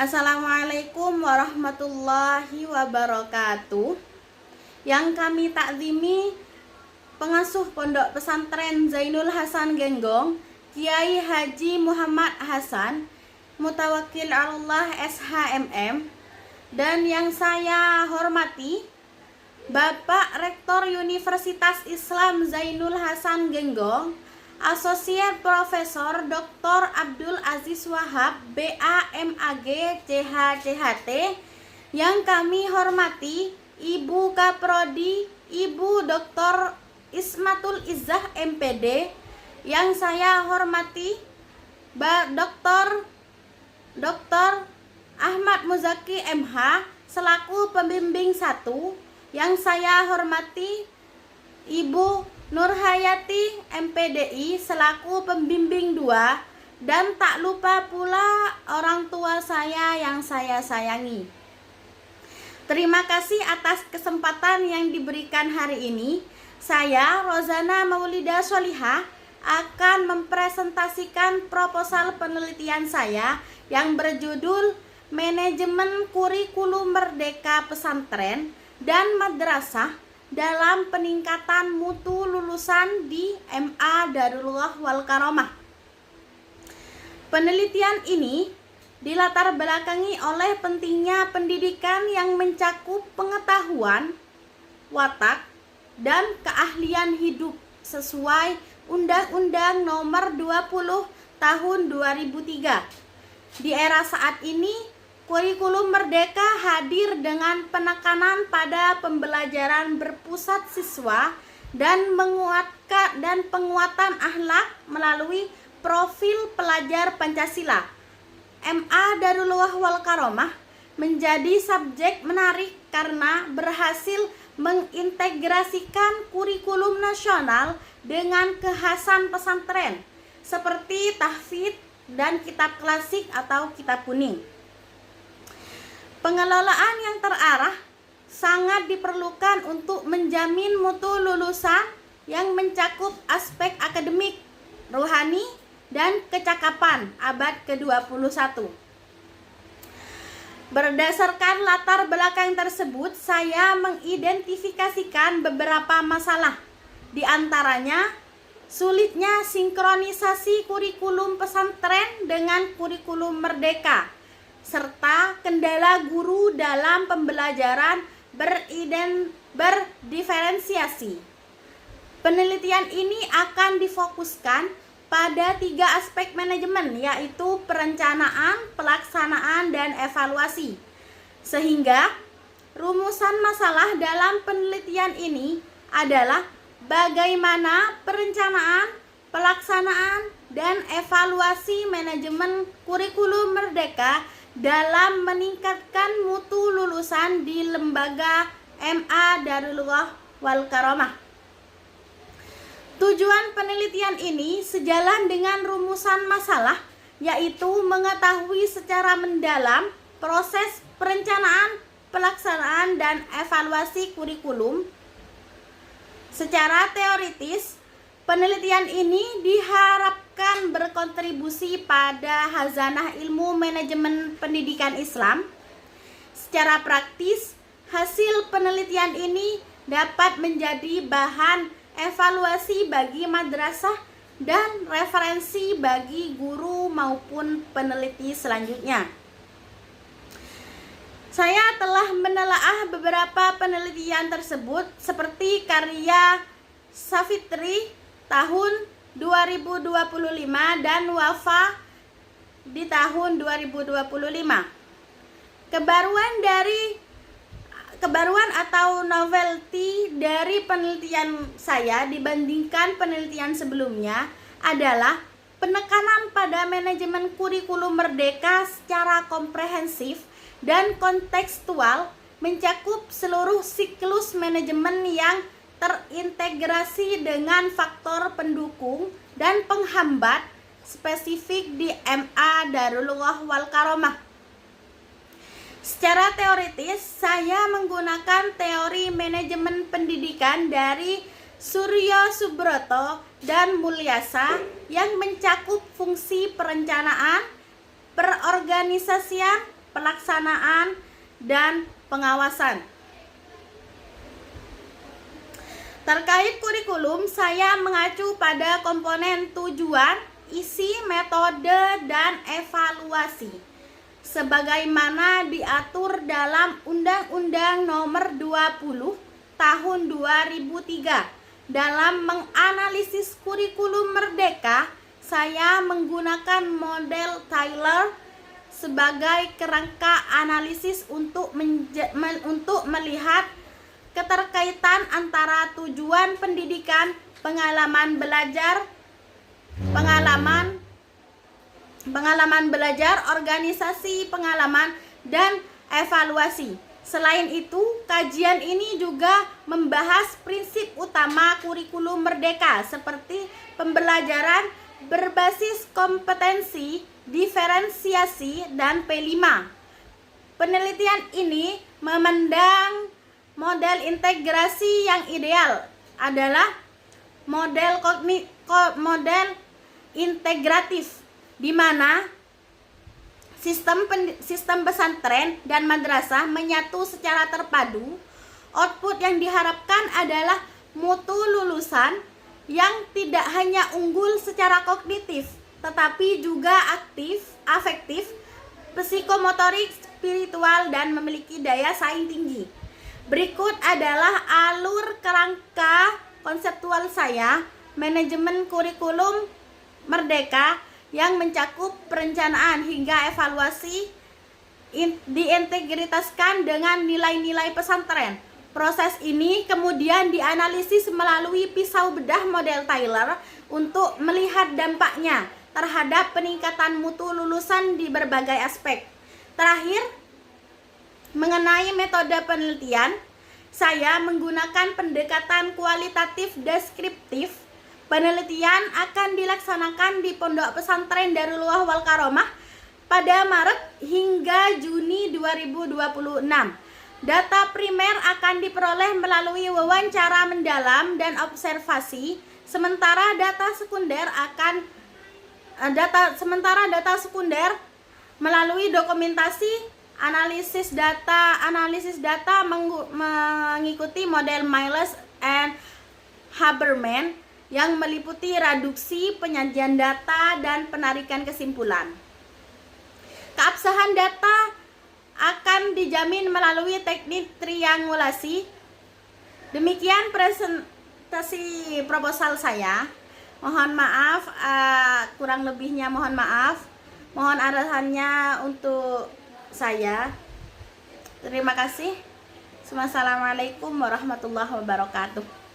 Assalamualaikum warahmatullahi wabarakatuh. Yang kami takzimi pengasuh Pondok Pesantren Zainul Hasan Genggong, Kiai Haji Muhammad Hasan, Mutawakil Allah SHMM, dan yang saya hormati Bapak Rektor Universitas Islam Zainul Hasan Genggong, Asosiat Profesor Dr. Abdul Aziz Wahab, BA.MAG, CH.CHT, yang kami hormati Ibu Kaprodi, Ibu Dr. Ismatul Izzah, MPD, yang saya hormati Dr. Ahmad Muzaki, MH, selaku pembimbing 1, yang saya hormati Ibu Nurhayati, MPDI, selaku pembimbing 2, dan tak lupa pula orang tua saya yang saya sayangi. Terima kasih atas kesempatan yang diberikan hari ini. Saya, Rozana Maulida Sholihah, akan mempresentasikan proposal penelitian saya yang berjudul Manajemen Kurikulum Merdeka Pesantren dan Madrasah dalam peningkatan mutu lulusan di MA Darullah wal Karomah. Penelitian ini dilatar belakangi oleh pentingnya pendidikan yang mencakup pengetahuan, watak, dan keahlian hidup sesuai Undang-Undang Nomor 20 Tahun 2003. Di era saat ini, kurikulum merdeka hadir dengan penekanan pada pembelajaran berpusat siswa dan penguatan akhlak melalui profil pelajar Pancasila. MA Darullah wal Karomah menjadi subjek menarik karena berhasil mengintegrasikan kurikulum nasional dengan kekhasan pesantren seperti tahfidz dan kitab klasik atau kitab kuning. Pengelolaan yang terarah sangat diperlukan untuk menjamin mutu lulusan yang mencakup aspek akademik, rohani, dan kecakapan abad ke-21. Berdasarkan latar belakang tersebut, saya mengidentifikasikan beberapa masalah. Di antaranya, sulitnya sinkronisasi kurikulum pesantren dengan kurikulum merdeka, serta kendala guru dalam pembelajaran berdiferensiasi. Penelitian ini akan difokuskan pada 3 aspek manajemen, yaitu perencanaan, pelaksanaan, dan evaluasi. Sehingga rumusan masalah dalam penelitian ini adalah bagaimana perencanaan, pelaksanaan, dan evaluasi manajemen kurikulum merdeka dalam meningkatkan mutu lulusan di lembaga MA Darullah wal Karomah. Tujuan penelitian ini sejalan dengan rumusan masalah, yaitu mengetahui secara mendalam proses perencanaan, pelaksanaan, dan evaluasi kurikulum. Secara teoritis, penelitian ini diharapkan berkontribusi pada khazanah ilmu manajemen pendidikan Islam. Secara praktis, hasil penelitian ini dapat menjadi bahan evaluasi bagi madrasah dan referensi bagi guru maupun peneliti selanjutnya. Saya telah menelaah beberapa penelitian tersebut seperti karya Safitri tahun 2025 dan Wafa di tahun 2025. Kebaruan atau novelty dari penelitian saya dibandingkan penelitian sebelumnya adalah penekanan pada manajemen kurikulum merdeka secara komprehensif dan kontekstual, mencakup seluruh siklus manajemen yang terintegrasi dengan faktor pendukung dan penghambat spesifik di MA Darullah wal Karomah. Secara teoritis, saya menggunakan teori manajemen pendidikan dari Suryo Subroto dan Mulyasa yang mencakup fungsi perencanaan, perorganisasian, pelaksanaan, dan pengawasan. Terkait kurikulum, saya mengacu pada komponen tujuan, isi, metode, dan evaluasi sebagaimana diatur dalam Undang-Undang Nomor 20 Tahun 2003. Dalam menganalisis kurikulum Merdeka, saya menggunakan model Taylor sebagai kerangka analisis untuk melihat keterkaitan antara tujuan pendidikan, pengalaman belajar, organisasi pengalaman, dan evaluasi. Selain itu, kajian ini juga membahas prinsip utama kurikulum Merdeka seperti pembelajaran berbasis kompetensi, diferensiasi, dan P5. Penelitian ini memandang model integrasi yang ideal adalah model integratif, di mana sistem pesantren dan madrasah menyatu secara terpadu. Output yang diharapkan adalah mutu lulusan yang tidak hanya unggul secara kognitif, tetapi juga aktif, afektif, psikomotorik, spiritual, dan memiliki daya saing tinggi. Berikut adalah alur kerangka konseptual saya, manajemen kurikulum Merdeka, yang mencakup perencanaan hingga evaluasi diintegritaskan dengan nilai-nilai pesantren. Proses ini kemudian dianalisis melalui pisau bedah model Taylor untuk melihat dampaknya terhadap peningkatan mutu lulusan di berbagai aspek. Terakhir, mengenai metode penelitian, saya menggunakan pendekatan kualitatif deskriptif. Penelitian akan dilaksanakan di Pondok Pesantren Darul Wal Karomah pada Maret hingga Juni 2026. Data primer akan diperoleh melalui wawancara mendalam dan observasi, sementara data sekunder melalui dokumentasi analisis data mengikuti model Miles and Haberman yang meliputi reduksi, penyajian data, dan penarikan kesimpulan. Keabsahan data akan dijamin melalui teknik triangulasi. Demikian presentasi proposal saya. Mohon maaf, kurang lebihnya mohon maaf. Mohon arahannya untuk saya. Terima kasih. Wassalamualaikum warahmatullahi wabarakatuh.